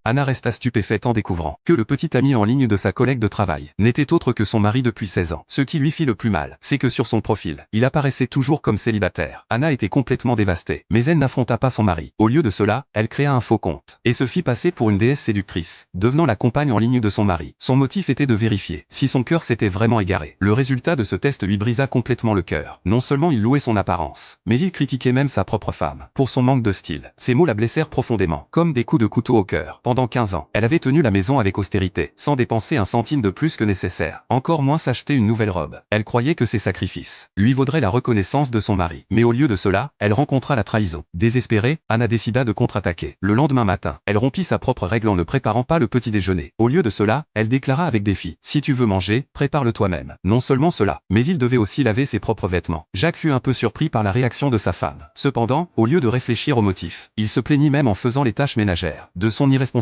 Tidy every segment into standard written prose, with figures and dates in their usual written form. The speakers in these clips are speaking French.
Anna resta stupéfaite en découvrant que le petit ami en ligne de sa collègue de travail n'était autre que son mari depuis 16 ans. Ce qui lui fit le plus mal, c'est que sur son profil, il apparaissait toujours comme célibataire. Anna était complètement dévastée, mais elle n'affronta pas son mari. Au lieu de cela, elle créa un faux compte et se fit passer pour une déesse séductrice, devenant la compagne en ligne de son mari. Son motif était de vérifier si son cœur s'était vraiment égaré. Le résultat de ce test lui brisa complètement le cœur. Non seulement il louait son apparence, mais il critiquait même sa propre femme pour son manque de style. Ces mots la blessèrent profondément, comme des coups de couteau au cœur. Pendant 15 ans, elle avait tenu la maison avec austérité, sans dépenser un centime de plus que nécessaire, encore moins s'acheter une nouvelle robe. Elle croyait que ses sacrifices lui vaudraient la reconnaissance de son mari. Mais au lieu de cela, elle rencontra la trahison. Désespérée, Anna décida de contre-attaquer. Le lendemain matin, elle rompit sa propre règle en ne préparant pas le petit déjeuner. Au lieu de cela, elle déclara avec défi: si tu veux manger, prépare-le toi-même. Non seulement cela, mais il devait aussi laver ses propres vêtements. Jacques fut un peu surpris par la réaction de sa femme. Cependant, au lieu de réfléchir au motif, il se plaignit même en faisant les tâches ménagères de son irresponsabilité.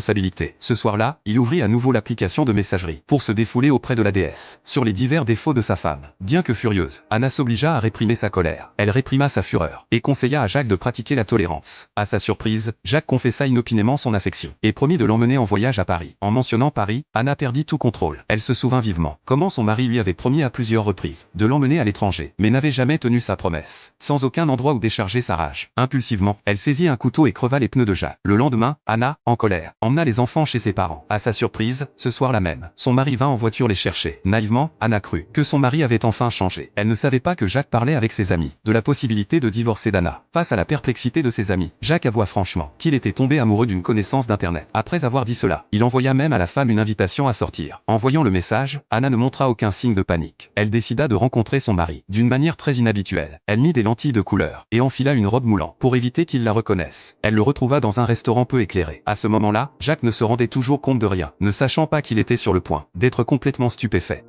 Ce soir-là, il ouvrit à nouveau l'application de messagerie pour se défouler auprès de la déesse sur les divers défauts de sa femme. Bien que furieuse, Anna s'obligea à réprimer sa colère. Elle réprima sa fureur et conseilla à Jacques de pratiquer la tolérance. À sa surprise, Jacques confessa inopinément son affection et promit de l'emmener en voyage à Paris. En mentionnant Paris, Anna perdit tout contrôle. Elle se souvint vivement comment son mari lui avait promis à plusieurs reprises de l'emmener à l'étranger, mais n'avait jamais tenu sa promesse. Sans aucun endroit où décharger sa rage, impulsivement, elle saisit un couteau et creva les pneus de Jacques. Le lendemain, Anna, en colère, emmena les enfants chez ses parents. À sa surprise, ce soir-là même, son mari vint en voiture les chercher. Naïvement, Anna crut que son mari avait enfin changé. Elle ne savait pas que Jacques parlait avec ses amis de la possibilité de divorcer d'Anna. Face à la perplexité de ses amis, Jacques avoua franchement qu'il était tombé amoureux d'une connaissance d'internet. Après avoir dit cela, il envoya même à la femme une invitation à sortir. En voyant le message, Anna ne montra aucun signe de panique. Elle décida de rencontrer son mari d'une manière très inhabituelle. Elle mit des lentilles de couleur et enfila une robe moulante pour éviter qu'il la reconnaisse. Elle le retrouva dans un restaurant peu éclairé. À ce moment-là, Jacques ne se rendait toujours compte de rien, ne sachant pas qu'il était sur le point d'être complètement stupéfait.